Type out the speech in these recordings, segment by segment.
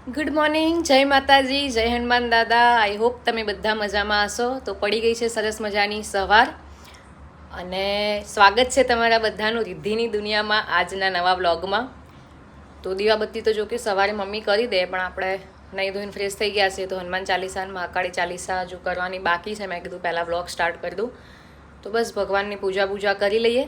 Good morning, જય માતાજી, જય હનુમાન દાદા. આઈ હોપ તમે બધા મજામાં હશો. તો પડી ગઈ છે સરસ મજાની સવાર અને સ્વાગત છે તમારા બધાનું રિદ્ધિની દુનિયામાં આજના નવા બ્લોગમાં. તો દીવાબત્તી તો જો કે સવારે મમ્મી કરી દે, પણ આપણે નહીં ધોઈને ફ્રેશ થઈ ગયા છે તો હનુમાન ચાલીસા મહાકાળી ચાલીસા હજુ કરવાની બાકી છે. મેં કીધું પહેલાં બ્લોગ સ્ટાર્ટ કરી દઉં. તો બસ ભગવાનની પૂજા કરી લઈએ,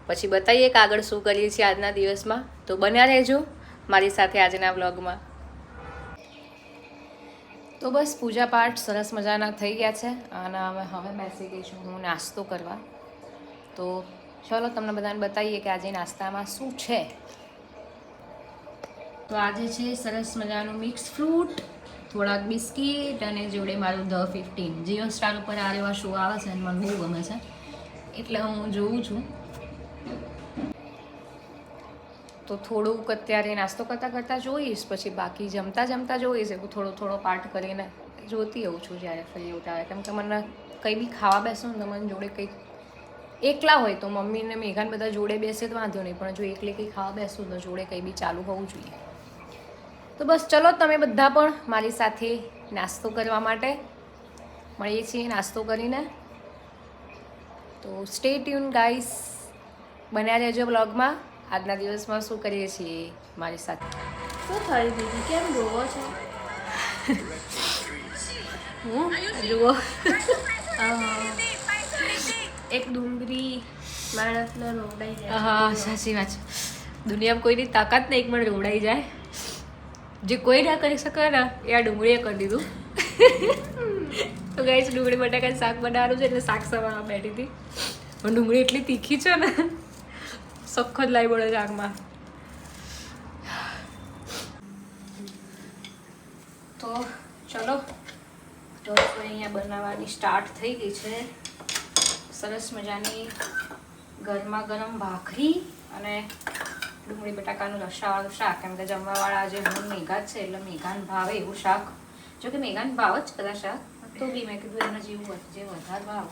પછી બતાવીએ કે આગળ શું કરીએ છીએ આજના દિવસમાં. તો બન્યા રહેજો મારી સાથે આજના બ્લોગમાં. તો બસ પૂજા પાઠ સરસ મજાના થઈ ગયા છે અને હવે બેસી ગઈ છું હું નાસ્તો કરવા. તો ચલો તમને બધાને બતાવીએ કે આજે નાસ્તામાં શું છે. તો આજે છે સરસ મજાનું મિક્સ ફ્રૂટ, થોડાક બિસ્કીટ અને જોડે મારું ધ 15 જીઓ સ્ટાર ઉપર આ એવા શો આવે છે અને મને બહુ ગમે છે એટલે હું જોઉં છું. તો થોડુંક અત્યારે નાસ્તો કરતાં કરતાં જોઈશ, પછી બાકી જમતા જોઈશ. એવું થોડો પાર્ટ કરીને જોતી હોઉં છું જ્યારે ફ્રી એવું ત્યારે. કેમ કે મને કંઈ બી ખાવા બેસો ને તો મને જોડે કંઈક એકલા હોય તો મમ્મીને મેઘાને બધા જોડે બેસે તો વાંધો નહીં, પણ જો એકલી કંઈ ખાવા બેસું તો જોડે કંઈ બી ચાલુ હોવું જોઈએ. તો બસ ચલો તમે બધા પણ મારી સાથે નાસ્તો કરવા માટે મળીએ છીએ નાસ્તો કરીને. તો સ્ટે ટ્યુન ગાઈસ, બન્યા રહેજો બ્લોગમાં. આજના દિવસમાં શું કરીએ છીએ મારી સાથે. શું થઈ દીધી? કેમ જોવો છો? જુઓ એક ડુંગળી માણસને રોવડાઈ જાય. હા સાચી વાત છે. દુનિયામાં કોઈની તાકાત નહીં એક મને રોવડાઈ જાય. જે કોઈ ના કરી શકે ને એ આ ડુંગળીએ કરી દીધું. તો ગાઈસ ડુંગળી બટાકાનું શાક બનાવવાનું છે એટલે શાક સવારમાં બેઠી હતી, પણ ડુંગળી એટલી તીખી છે ને સખત લાવી પડે શાકમાં. તો ચલો રસોઈ અહીંયા બનાવવાની સ્ટાર્ટ થઈ ગઈ છે. સરસ મજાની ગરમા ગરમ ભાખરી અને ડુંગળી બટાકાનું રસાવાળું શાક. કેમ કે જમવાવાળા આજે હું મેઘા જ છે એટલે મેઘાને ભાવે એવું શાક. જો કે મેઘાને ભાવ જ બધા શાક, તો બી મેં કીધું એના જેવું જે વધારે ભાવ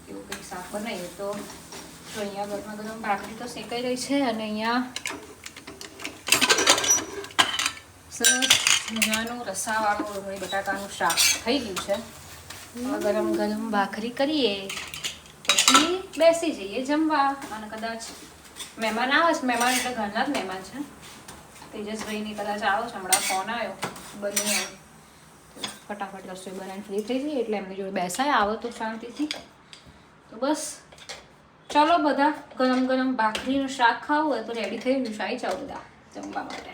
એવું કંઈક શાક બનાવીએ. તો અહીંયા ગરમા ગરમ ભાખરી તો શેકાઈ રહી છે અને અહીંયા સરસ મજાનું રસાવાળું ડુંગળી બટાકાનું શાક થઈ ગયું છે. હવે ગરમ ગરમ ભાખરી કરીએ પછી બેસી જઈએ જમવા. અને કદાચ મહેમાન આવે છે, મહેમાન એટલે ઘરના જ મહેમાન છે. તેજસભાઈની કદાચ આવો છે, હમણાં ફોન આવ્યો બની આવ્યો, ફટાફટ રસોઈ બનાવીને ફ્રી થઈ જઈએ એટલે એમની જોડે બેસાય આવો તો શાંતિથી. તો બસ ચલો બધા ગરમ ગરમ ભાખરીનું શાક ખાવું હોય તો રેડી થઈ ગયું. આવી જાઓ બધા જમવા માટે.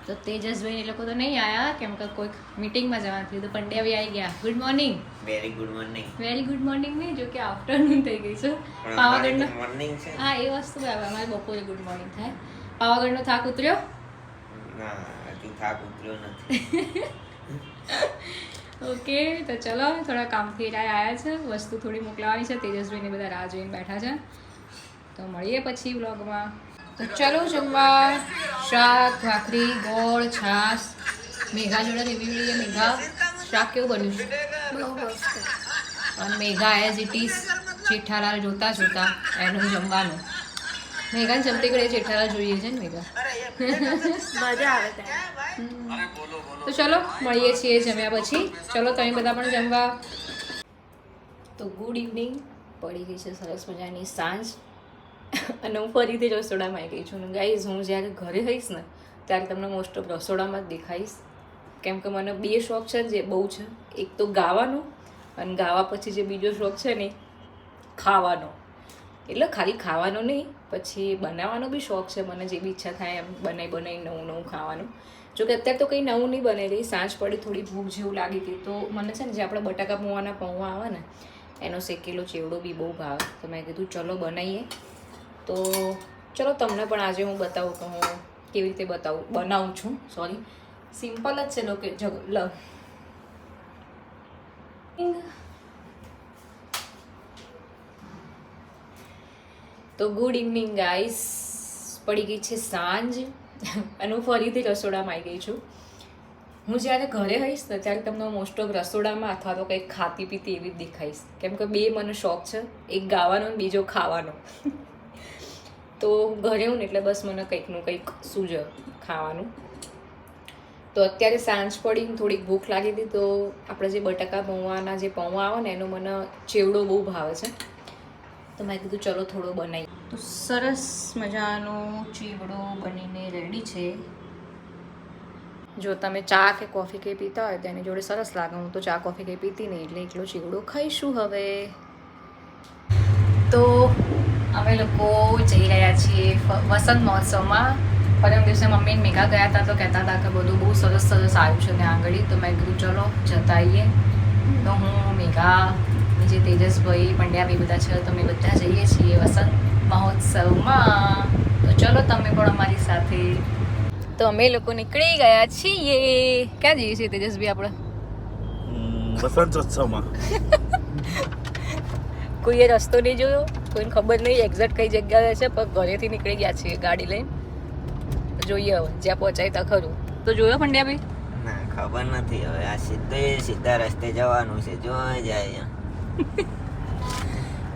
તો તેજસભાઈ એ લોકો તો નહીં આવ્યા કેમ કે કોઈક મીટિંગમાં જવાનું થયું. તો પંડ્યાભાઈ આવી ગયા. Good morning. Very good morning. Very good morning નહીં, જો કે આફ્ટરનૂન થઈ ગઈ છે. પાવાગઢનો મોર્નિંગ છે. હા એ વસ્તુ બરાબર, અમારે બપોરે ગુડ મોર્નિંગ થાય. પાવાગઢનો થાક ઉતર્યો? ના હજુ થાક ઉતર્યો નથી. ઓકે તો ચલો થોડા કામથી આવ્યા છે, વસ્તુ થોડી મોકલાવાની છે. તેજસભાઈને બધા રાહ જોઈને બેઠા છે. તો મળીએ પછી વ્લોગમાં. તો ચલો જમવા. શાક ભાખરી ગોળ છાશ. મેઘા જોડે રિવ્યુ લઈએ. મેઘા શાક કેવું બન્યું છે? બહુ મસ્ત. અને મેઘા એઝ ઇટ ઇઝ જેઠાલાલ જોતા એનું જમવાનું. મેઘાને જમતી ઘડીએ જેઠાલાલ જોઈએ છે ને મેઘા. મજા આવે ત્યાં. તો ચલો મળીએ છીએ જમ્યા પછી. ચલો તમે બધા પણ જમવા. તો ગુડ ઇવનિંગ. પડી ગઈ છે સરસ મજાની સાંજ અને હું ફરીથી રસોડામાં આવી ગઈ છું. ગાઈઝ હું જ્યારે ઘરે હઈશ ને ત્યારે તમને મોસ્ટ ઓફ રસોડામાં જ દેખાઈશ. કેમ કે મને બે શોખ છે જે બહુ છે. એક તો ગાવાનો, અને ગાવા પછી જે બીજો શોખ છે ને ખાવાનો. એટલે ખાલી ખાવાનો નહીં, પછી બનાવવાનો બી શોખ છે મને. જે બી ઈચ્છા થાય એમ બનાવી નવું ખાવાનું. જોકે અત્યારે તો કંઈ નવું નહીં બની રહી. સાંજ પડી થોડી ભૂખ જેવું લાગી હતી તો મને છે ને જે આપણે બટાકા પૌવાના પૌવા આવે ને એનો શેકેલો ચેવડો બી બહુ ભાવે. તો મેં કીધું ચલો બનાવીએ. તો ચલો તમને પણ આજે હું બતાવું કે હું કેવી રીતે બનાવું છું. સોરી, સિમ્પલ જ છે. લોકે તો ગુડ ઇવનિંગ ગાઈસ. પડી ગઈ છે સાંજ અને હું ફરીથી રસોડામાં આવી ગઈ છું. હું જ્યારે ઘરે હઈશ ને ત્યારે તમને મોસ્ટ ઓફ રસોડામાં અથવા તો કંઈક ખાતી પીતી એવી જ દેખાઈશ. કેમ કે બે મને શોખ છે, એક ગાવાનો અને બીજો ખાવાનો. તો ઘરે હું ને એટલે બસ મને કંઈકનું કંઈક સૂજ ખાવાનું. તો અત્યારે સાંજ પડીને થોડીક ભૂખ લાગી હતી, તો આપણે જે બટાકા પૌવાના જે પૌવા આવે ને એનો મને ચેવડો બહુ ભાવે છે, તો મેં કીધું ચલો થોડો બનાવી. તો સરસ મજાનો ચેવડો બનીને રેડી છે. જો તમે ચા કે કોફી કંઈ પીતા હોય તો એની જોડે સરસ લાગે. હું તો ચા કોફી કંઈ પીતી નહીં એટલે એકલો ચેવડો ખાઈશું હવે. તો અમે લોકો જઈ રહ્યા છીએ વસંત મહોત્સવમાં. પરમ દિવસે મમ્મીને મેઘા ગયા હતા તો કહેતા હતા કે બધું બહુ સરસ સરસ આવ્યું છે ત્યાં આગળ. તો મેં કીધું ચલો જતા આવીએ. તો હું મેઘા, જે તેજસભાઈ પંડ્યા બી બધા છે, તો અમે બધા જઈએ છીએ વસંત મહોત્સવમાં. તો ચલો તમે પણ અમારી સાથે. તો અમે લોકો નીકળી ગયા છીએ. ક્યાં જઈએ છીએ તેજસભાઈ આપણે? વસંતોત્સવમાં. કોઈએ રસ્તો નહીં જોયો, કોઈને ખબર નહીં એક્ઝેક્ટ કઈ જગ્યાએ છે, પણ ઘરેથી નીકળી ગયા છીએ ગાડી લઈને. જોઈએ હવે જ્યાં પહોંચાય ત્યાં ખરું. તો જોયો પંડ્યાભાઈ? ના ખબર નથી હવે. આ સીધા રસ્તે જવાનું છે, જો જાય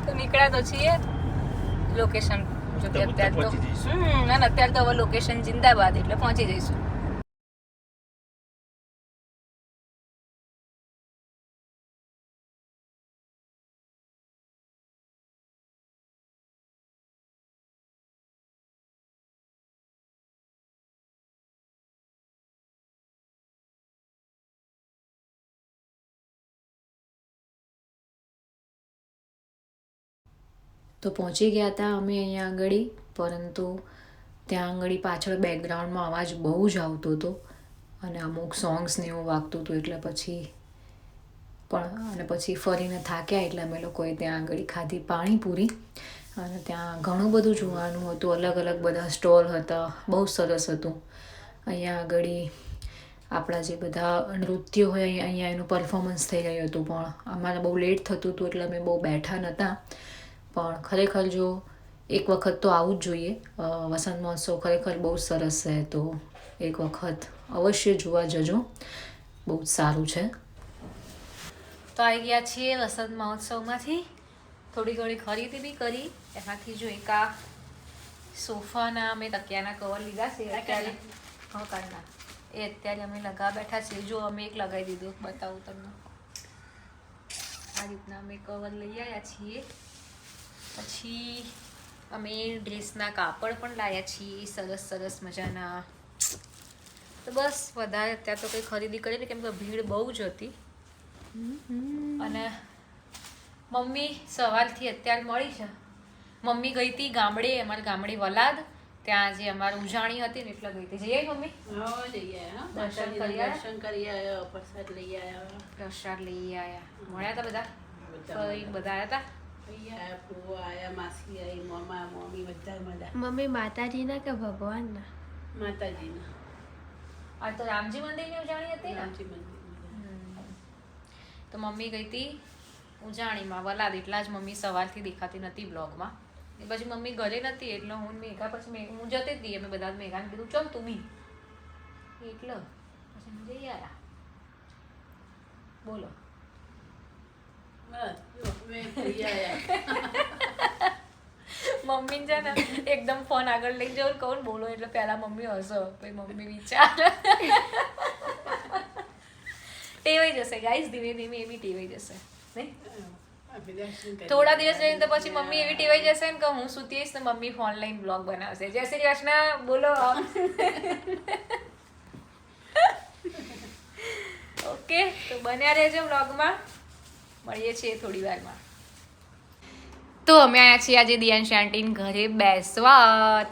તો નીકળ્યા તો છીએ. લોકેશન જો કે અત્યારે તો અત્યારે તો હવે લોકેશન જિંદાબાદ એટલે પહોંચી જઈશું. તો પહોંચી ગયા હતા અમે અહીંયા આગળ, પરંતુ ત્યાં આગળ પાછળ બેકગ્રાઉન્ડમાં અવાજ બહુ જ આવતો હતો અને અમુક સોંગ્સ ને એવું વાગતું હતું. એટલે પછી ફરીને થાક્યા એટલે અમે લોકોએ ત્યાં આગળ ખાધી પાણીપુરી. અને ત્યાં ઘણું બધું જોવાનું હતું, અલગ અલગ બધા સ્ટોલ હતા, બહુ સરસ હતું. અહીંયા આગળ આપણા જે બધા નૃત્ય હોય અહીંયા એનું પરફોર્મન્સ થઈ રહ્યું હતું, પણ અમારે બહુ લેટ થતું હતું એટલે અમે બહુ બેઠા નહોતા. પણ ખરેખર જો એક વખત તો આવવું જ જોઈએ. વસંત મહોત્સવ ખરેખર બહુ સરસ છે, તો એક વખત અવશ્ય જોવા જજો, બહુ જ સારું છે. તો આવી ગયા છીએ વસંત મહોત્સવમાંથી. થોડી ઘણી ખરીદી બી કરી. એમાંથી જો એક આ સોફાના અમે તકિયાના કવર લીધા છે અત્યારે. હા કાઢના એ અત્યારે અમે લગાવવા બેઠા છીએ. જો અમે એક લગાવી દીધું, બતાવું તમને. આ રીતના અમે કવર લઈ આવ્યા છીએ. પછી અમે ડ્રેસના કાપડ પણ લાવ્યા છીએ સરસ સરસ મજાના. તો બસ વધારે અત્યારે તો કંઈ ખરીદી કરી કેમ કે ભીડ બહુ જ હતી. અને મમ્મી સવારથી અત્યારે મળી છે. મમ્મી ગઈ હતી ગામડે, અમારા ગામડે વલાદ, ત્યાં જે અમારી ઉજાણી હતી ને એટલે ગઈ હતી. જઈ આવી મમ્મી? દર્શન કરી આવ્યા, પ્રસાદ લઈ આવ્યા. મળ્યા હતા બધા? બધા આવ્યા હતા? મમ્મી માતાજીના કે ભગવાનના? માતાજીના. આ તો રામજી મંદિરની ઉજાણી હતી ને. તો મમ્મી ગઈ હતી ઉજાણીમાં વલાદ, એટલા જ મમ્મી સવારથી દેખાતી નથી બ્લોગમાં. એ પછી મમ્મી ઘરે નથી એટલે હું મેઘા પછી હું જતી જ હતી. અમે બધા મેઘાને કીધું ચલ તું બી, એટલે પછી હું જઈ આવ્યા. બોલો. મમ્મી છે ને એકદમ ફોન આગળ લઈ જાઉં કહું બોલો એટલે પહેલા મમ્મી હસો, પછી મમ્મી વિચાર ટેવાઈ જશે ગાઈસ, ધીમે ધીમે એ બી ટેવાઈ જશે નહીં. થોડા દિવસ રહીને તો પછી મમ્મી એવી ટેવાઈ જશે ને કે હું સૂતી આવીશ ને મમ્મી ફોન લઈને બ્લોગ બનાવશે. જય શ્રી કૃષ્ણ બોલો. ઓકે, તો બન્યા રહેજો બ્લોગમાં. મળીએ છીએ થોડી વારમાં. તો અમે આવ્યા છીએ આજે દિયાંશ આંટીને ઘરે બેસવા.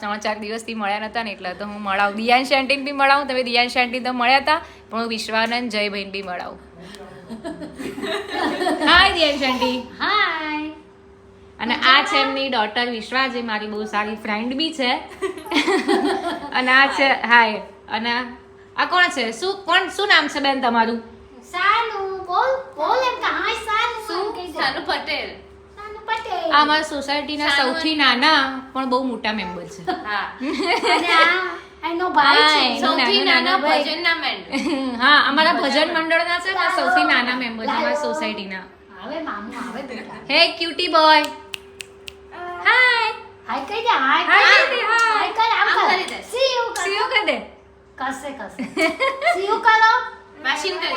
3-4 દિવસથી મળ્યા નતા ને એટલે તો હું મળાવું. દિયાંશ આંટીને બી મળાવું. તમે દિયાંશ આંટી તો મળ્યા હતા, પણ હું વિશ્વાનંદ જયભાઈને બી મળાવું. હાય દિયાંશ આંટી. હાય. અને આ છે એમની ડોટર વિશ્વા, જે મારી બહુ સારી ફ્રેન્ડ બી છે. અને આ છે હાય. અને આ કોણ છે? શું નામ છે બેન તમારું? સાનુ. બોલ એમ કે હાય સાનુ. સાનુ પટેલ. આ અમારા સોસાયટીના સૌથી નાના પણ બહુ મોટા મેમ્બર છે. હા. અને આ એનો ભાઈ છે. સૌથી નાના ભજનના મેમ્બર. હા, અમારા ભજન મંડળના છે ને સૌથી નાના મેમ્બર છે અમારા સોસાયટીના. આવે મામુ આવે બેટા. હે ક્યુટી બોય. હાય. હાય કહી દે હાય હાય કહી કહી દે દે, હાય. હાય કર આમ આમ કર કરી દે. સી યુ કર સીઓ કહી દે કસે સી યુ કરો વાશિંગ કરી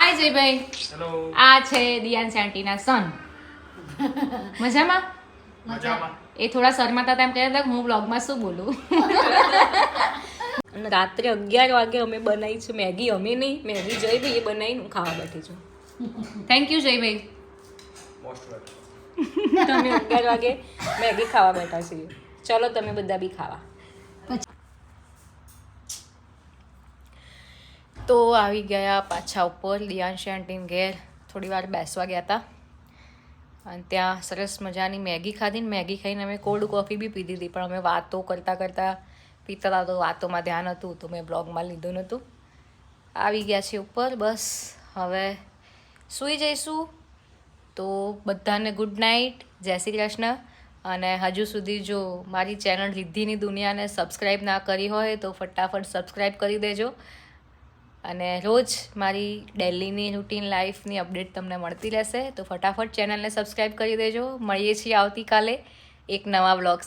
હાય જયભાઈ હેલો આ છે દિયાન આંટીના સન મજામાં મજામાં એ થોડા શરમાતા હતા એમ કહેતા હતા કે હું બ્લોગમાં શું બોલું અને રાત્રે 11 વાગે અમે બનાવી છે મેગી અમે નહીં મેગી જયભાઈ એ બનાવીને હું ખાવા બેઠી છું thank you Jaybhai most welcome તમે 11 વાગે મેગી ખાવા બેઠા છીએ ચલો તમે બધા બી ખાવા તો આવી ગયા પાછા ઉપર દિયાંશ આંટીને ઘેર થોડી વાર બેસવા ગયા હતા અને ત્યાં સરસ મજાની મેગી ખાધી ને મેગી ખાઈને અમે કોલ્ડ કોફી બી પીધી હતી પણ અમે વાતો કરતાં કરતાં પીતા હતા તો વાતોમાં ધ્યાન હતું તો મેં બ્લોગમાં લીધું નહોતું આવી ગયા છે ઉપર બસ હવે સૂઈ જઈશું તો બધાને ગુડ નાઇટ જય શ્રી કૃષ્ણ અને હજુ સુધી જો મારી ચેનલ રિદ્ધિની દુનિયાને સબસ્ક્રાઈબ ના કરી હોય તો ફટાફટ સબસ્ક્રાઈબ કરી દેજો અને રોજ મારી ડેલીની રૂટીન લાઈફની અપડેટ તમને મળતી રહેશે તો ફટાફટ ચેનલને સબસ્ક્રાઈબ કરી દેજો મળીએ છીએ આવતીકાલે એક નવા બ્લોગ